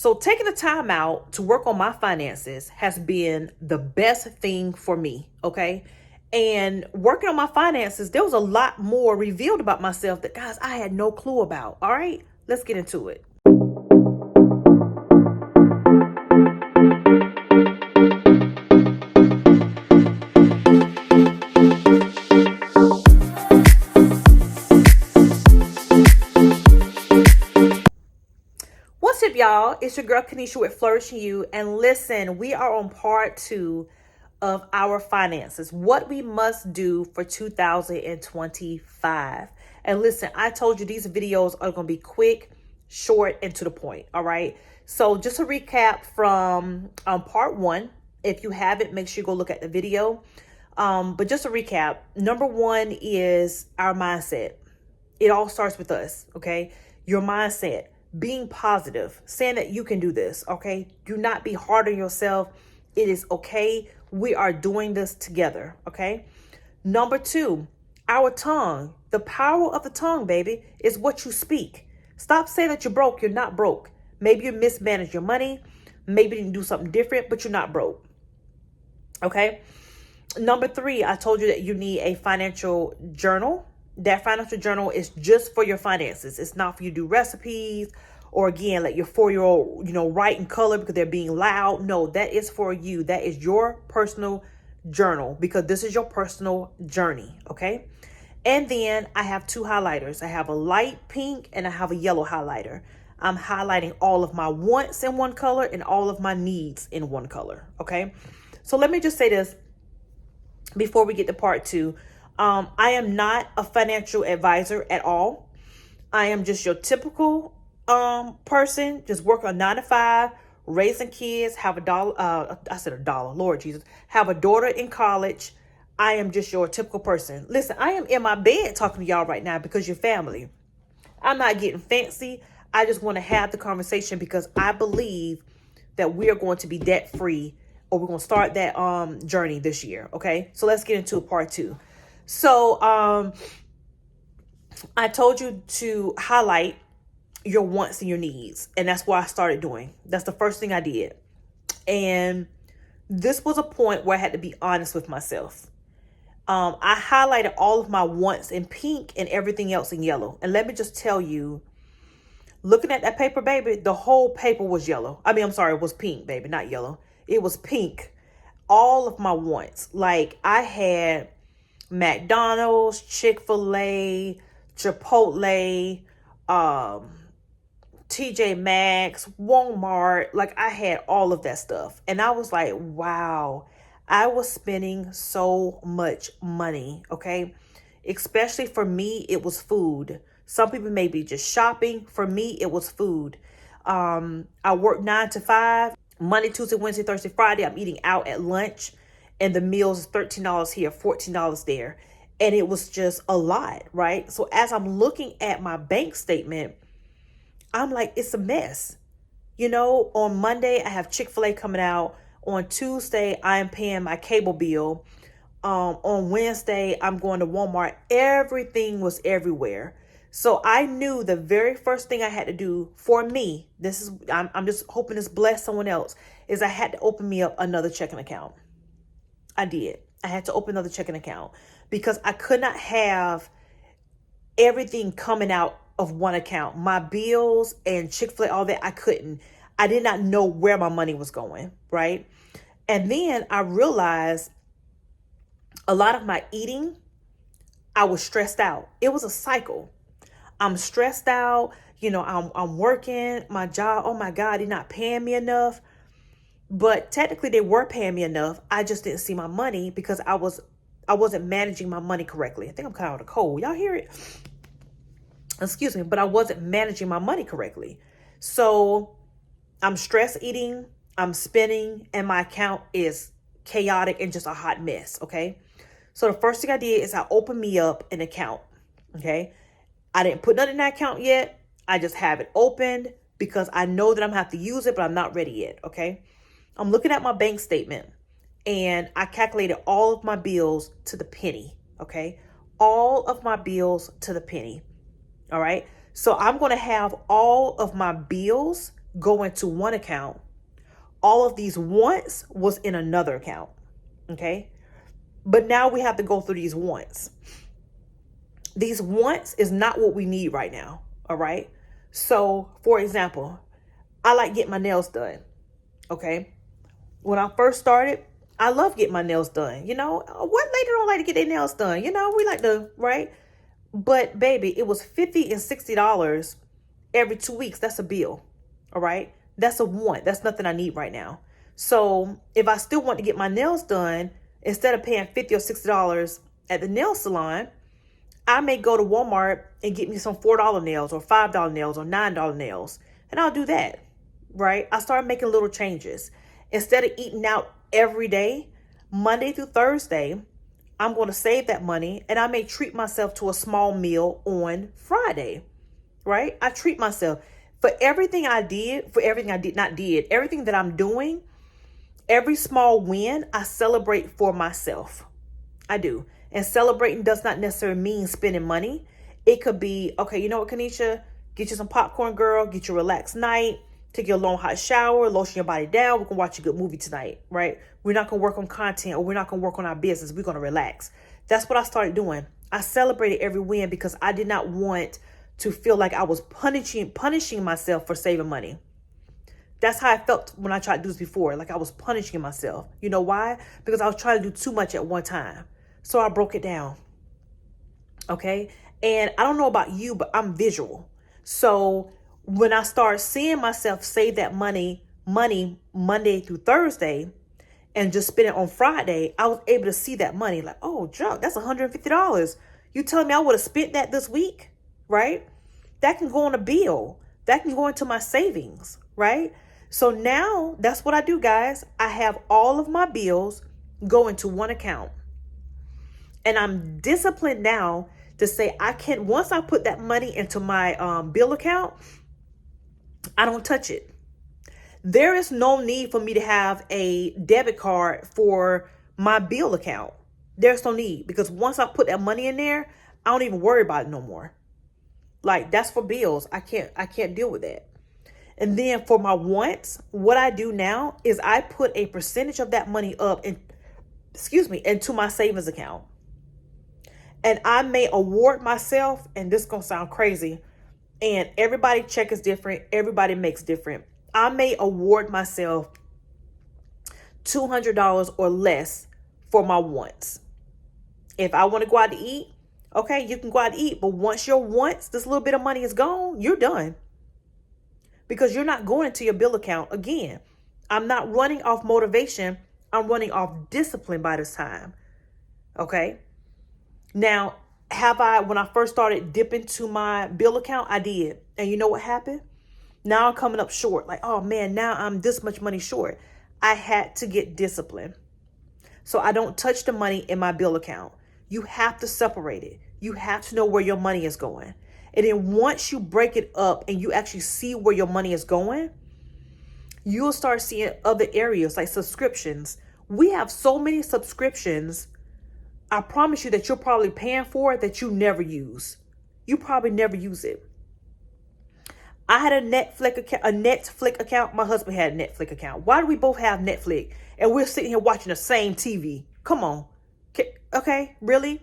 So taking the time out to work on my finances has been the best thing for me. Okay. And working on my finances, there was a lot more revealed about myself that, guys, I had no clue about. All right, let's get into it. What's up, y'all? It's your girl Kanisha with Flourishing You. And listen, we are on part 2 of our finances, what we must do for 2025. And listen, I told you these videos are going to be quick, short, and to the point. All right. So just a recap from part 1. If you haven't, make sure you go look at the video. But just a recap, number 1 is our mindset. It all starts with us. Okay. Your mindset, being positive, saying that you can do this. Okay. Do not be hard on yourself. It is okay. We are doing this together. Okay. Number 2, our tongue. The power of the tongue, baby, is what you speak. Stop saying that you're broke. You're not broke. Maybe you mismanage your money. Maybe you can do something different, but you're not broke. Okay. Number 3, I told you that you need a financial journal. That financial journal is just for your finances. It's not for you to do recipes or, again, let your 4-year-old, write in color because they're being loud. No, that is for you. That is your personal journal because this is your personal journey. Okay. And then I have 2 highlighters. I have a light pink and I have a yellow highlighter. I'm highlighting all of my wants in one color and all of my needs in one color. Okay. So let me just say this before we get to part 2. I am not a financial advisor at all. I am just your typical person, just working a 9 to 5, raising kids, have a dollar. I said a dollar, Lord Jesus, have a daughter in college. I am just your typical person. Listen, I am in my bed talking to y'all right now because you're family. I'm not getting fancy. I just want to have the conversation because I believe that we are going to be debt free, or we're going to start that journey this year. Okay. So let's get into part 2. So I told you to highlight your wants and your needs. And that's what I started doing. That's the first thing I did. And this was a point where I had to be honest with myself. I highlighted all of my wants in pink and everything else in yellow. And let me just tell you, looking at that paper, baby, the whole paper was yellow. I'm sorry, it was pink, baby, not yellow. It was pink. All of my wants. Like I had McDonald's, Chick-fil-A, Chipotle, TJ Maxx, Walmart. Like I had all of that stuff. And I was like, wow, I was spending so much money. Okay. Especially for me, it was food. Some people may be just shopping. For me, it was food. I work 9 to 5, Monday, Tuesday, Wednesday, Thursday, Friday. I'm eating out at lunch. And the meals is $13 here, $14 there. And it was just a lot, right? So as I'm looking at my bank statement, I'm like, it's a mess. On Monday, I have Chick-fil-A coming out. On Tuesday, I am paying my cable bill. On Wednesday, I'm going to Walmart. Everything was everywhere. So I knew the very first thing I had to do for me, I'm just hoping this bless someone else, is I had to open me up another checking account. I did. I had to open another checking account because I could not have everything coming out of one account. My bills and Chick-fil-A, all that, I couldn't. I did not know where my money was going, right? And then I realized a lot of my eating, I was stressed out. It was a cycle. I'm stressed out. I'm working my job. Oh my God, they're not paying me enough. But technically they were paying me enough. I just didn't see my money because I wasn't managing my money correctly. I think I'm kind of cold. Y'all hear it? Excuse me, but I wasn't managing my money correctly. So I'm stress eating, I'm spending, and my account is chaotic and just a hot mess. Okay. So the first thing I did is I opened me up an account. Okay. I didn't put nothing in that account yet. I just have it opened because I know that I'm gonna have to use it, but I'm not ready yet. Okay. I'm looking at my bank statement and I calculated all of my bills to the penny. Okay. All of my bills to the penny. All right. So I'm going to have all of my bills go into one account. All of these wants was in another account. Okay. But now we have to go through these wants. These wants is not what we need right now. All right. So for example, I like getting my nails done. Okay. When I first started, I love getting my nails done. You know, what lady don't like to get their nails done? You know, we like to, right? But baby, it was $50 and $60 every 2 weeks. That's a bill. All right. That's a want. That's nothing I need right now. So if I still want to get my nails done, instead of paying $50 or $60 at the nail salon, I may go to Walmart and get me some $4 nails or $5 nails or $9 nails. And I'll do that. Right. I started making little changes. Instead of eating out every day, Monday through Thursday, I'm going to save that money and I may treat myself to a small meal on Friday, right? I treat myself for everything I did, for everything I did not did, everything that I'm doing, every small win, I celebrate for myself. I do. And celebrating does not necessarily mean spending money. It could be, okay, you know what, Kanisha, get you some popcorn, girl, get you a relaxed night. Take your long hot shower, lotion your body down. We can watch a good movie tonight, right? We're not going to work on content or we're not going to work on our business. We're going to relax. That's what I started doing. I celebrated every win because I did not want to feel like I was punishing myself for saving money. That's how I felt when I tried to do this before. Like I was punishing myself. You know why? Because I was trying to do too much at one time. So I broke it down. Okay. And I don't know about you, but I'm visual. So when I start seeing myself save that money Monday through Thursday and just spend it on Friday, I was able to see that money like, oh, junk, that's $150. You telling me I would have spent that this week, right? That can go on a bill. That can go into my savings, right? So now that's what I do, guys. I have all of my bills go into one account. And I'm disciplined now to say once I put that money into my bill account, I don't touch it. There is no need for me to have a debit card for my bill account. There's no need because once I put that money in there, I don't even worry about it no more. Like that's for bills. I can't deal with that. And then for my wants, what I do now is I put a percentage of that money into my savings account. And I may award myself, and this is going to sound crazy, and everybody check is different. Everybody makes different. I may award myself $200 or less for my wants. If I want to go out to eat, okay, you can go out to eat. But once your wants, this little bit of money is gone, you're done. Because you're not going into your bill account again. I'm not running off motivation. I'm running off discipline by this time. Okay. Now, when I first started dipping to my bill account, I did. And you know what happened? Now I'm coming up short. Like, oh man, now I'm this much money short. I had to get discipline. So I don't touch the money in my bill account. You have to separate it. You have to know where your money is going. And then once you break it up and you actually see where your money is going, you'll start seeing other areas like subscriptions. We have so many subscriptions. I promise you that you're probably paying for it that you never use. You probably never use it. I had a Netflix account. My husband had a Netflix account. Why do we both have Netflix? And we're sitting here watching the same TV. Come on. Okay, really?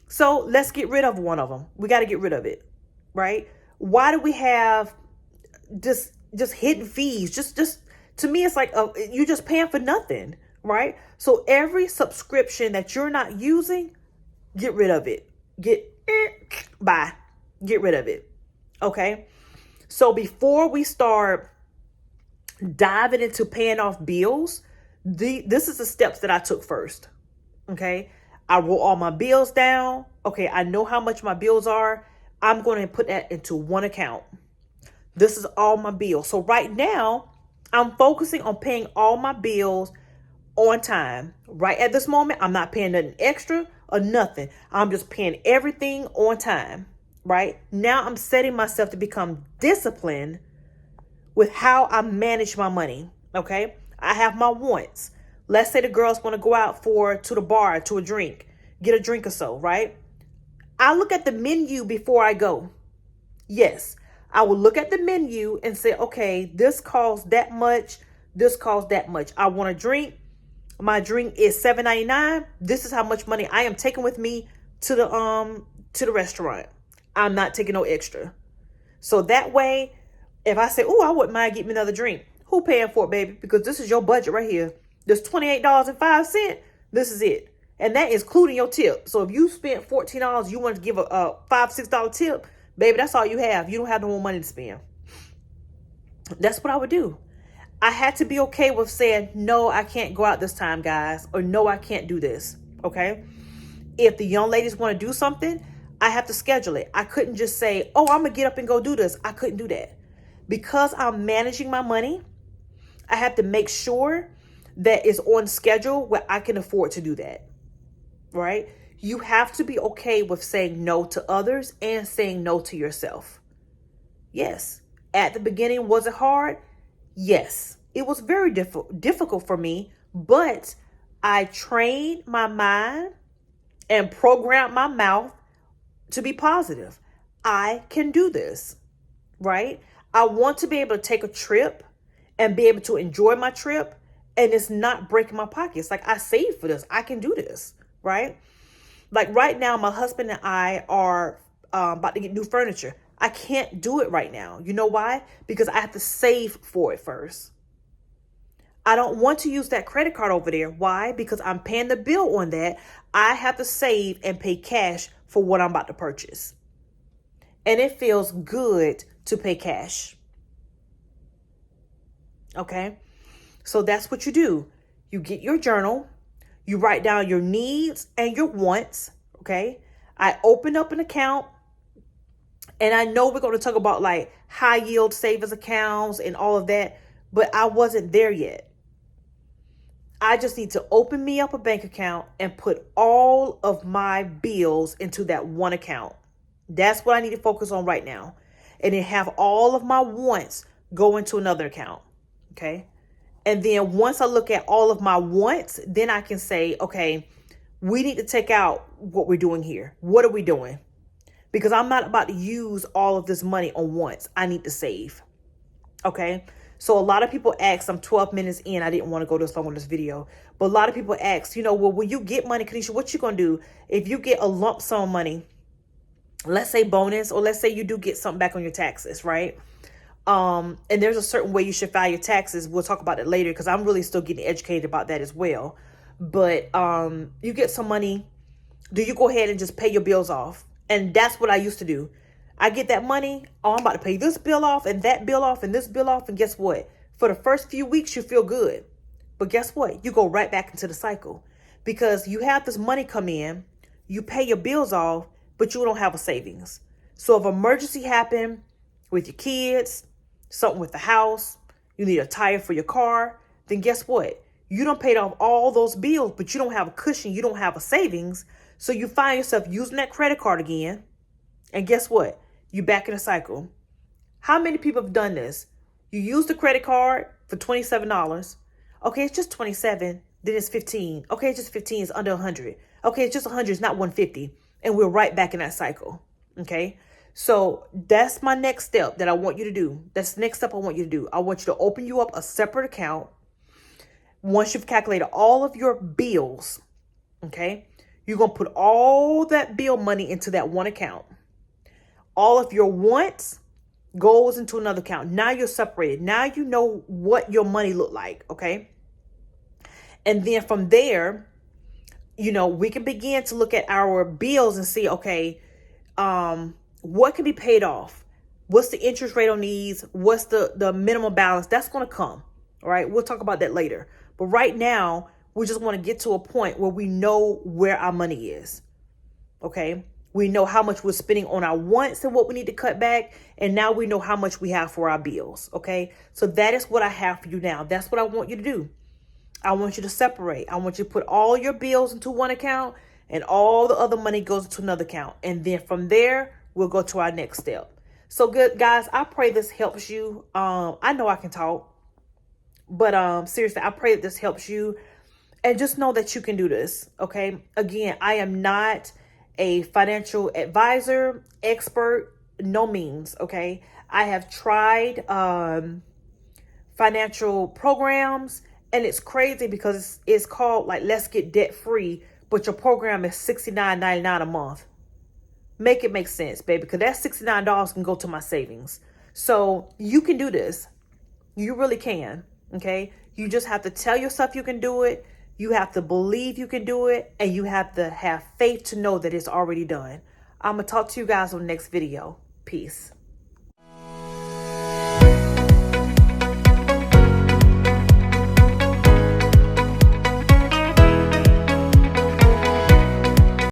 So let's get rid of one of them. We got to get rid of it, right? Why do we have just hidden fees? Just to me, it's like you're just paying for nothing, right? So every subscription that you're not using, get rid of it. Get rid of it. Okay. So before we start diving into paying off bills, this is the steps that I took first. Okay. I wrote all my bills down. Okay. I know how much my bills are. I'm going to put that into one account. This is all my bills. So right now I'm focusing on paying all my bills on time. Right at this moment, I'm not paying nothing extra or nothing. I'm just paying everything on time. Right now, I'm setting myself to become disciplined with how I manage my money. Okay. I have my wants. Let's say the girls want to go out to the bar, to a drink, get a drink or so. Right. I look at the menu before I go. Yes. I will look at the menu and say, okay, this costs that much. This costs that much. I want a drink. My drink is $7.99. This is how much money I am taking with me to the restaurant. I'm not taking no extra. So that way, if I say, oh, I wouldn't mind getting me another drink, who paying for it, baby? Because this is your budget right here. This $28.05. This is it. And that is including your tip. So if you spent $14, you want to give a $5, $6 tip, baby, that's all you have. You don't have no more money to spend. That's what I would do. I had to be okay with saying, no, I can't go out this time, guys. Or no, I can't do this. Okay. If the young ladies want to do something, I have to schedule it. I couldn't just say, oh, I'm going to get up and go do this. I couldn't do that. Because I'm managing my money, I have to make sure that it's on schedule where I can afford to do that. Right? You have to be okay with saying no to others and saying no to yourself. Yes. At the beginning, was it hard? Yes. It was very difficult for me, but I trained my mind and programmed my mouth to be positive. I can do this, right? I want to be able to take a trip and be able to enjoy my trip, and it's not breaking my pockets. Like, I saved for this. I can do this, right? Like right now, my husband and I are about to get new furniture. I can't do it right now. You know why? Because I have to save for it first. I don't want to use that credit card over there. Why? Because I'm paying the bill on that. I have to save and pay cash for what I'm about to purchase. And it feels good to pay cash. Okay? So that's what you do. You get your journal. You write down your needs and your wants. Okay? I open up an account. And I know we're going to talk about like high yield savings accounts and all of that. But I wasn't there yet. I just need to open me up a bank account and put all of my bills into that one account. That's what I need to focus on right now. And then have all of my wants go into another account. Okay. And then once I look at all of my wants, then I can say, okay, we need to take out what we're doing here. What are we doing? Because I'm not about to use all of this money on wants. I need to save. Okay. So a lot of people ask, I'm 12 minutes in. I didn't want to go this long on this video. But a lot of people ask, well, when you get money, Kanisha, what you going to do? If you get a lump sum money, let's say bonus, or let's say you do get something back on your taxes, right? And there's a certain way you should file your taxes. We'll talk about it later because I'm really still getting educated about that as well. But you get some money. Do you go ahead and just pay your bills off? And that's what I used to do. I get that money. Oh, I'm about to pay this bill off and that bill off and this bill off. And guess what? For the first few weeks, you feel good. But guess what? You go right back into the cycle because you have this money come in, you pay your bills off, but you don't have a savings. So if emergency happen with your kids, something with the house, you need a tire for your car, then guess what? You don't pay off all those bills, but you don't have a cushion. You don't have a savings. So you find yourself using that credit card again. And guess what? You're back in a cycle. How many people have done this? You use the credit card for $27. Okay, it's just 27. Then it's 15. Okay, it's just 15. It's under 100. Okay, it's just 100. It's not 150. And we're right back in that cycle. Okay, so that's my next step that I want you to do. That's the next step I want you to do. I want you to open you up a separate account. Once you've calculated all of your bills, okay, you're going to put all that bill money into that one account. All of your wants goes into another account. Now you're separated. Now you know what your money look like, okay? And then from there, we can begin to look at our bills and see, okay, what can be paid off? What's the interest rate on these? What's the minimum balance? That's going to come, all right? We'll talk about that later. But right now, we just want to get to a point where we know where our money is, okay? We know how much we're spending on our wants and what we need to cut back. And now we know how much we have for our bills. Okay. So that is what I have for you now. That's what I want you to do. I want you to separate. I want you to put all your bills into one account and all the other money goes into another account. And then from there, we'll go to our next step. So good, guys. I pray this helps you. I know I can talk, but seriously, I pray that this helps you. And just know that you can do this. Okay. Again, I am not a financial advisor, expert, no means, okay? I have tried financial programs, and it's crazy because it's called like Let's Get Debt Free, but your program is $69.99 a month. Make it make sense, baby, because that $69 can go to my savings. So you can do this. You really can. Okay. You just have to tell yourself you can do it. You have to believe you can do it. And you have to have faith to know that it's already done. I'm going to talk to you guys on the next video. Peace.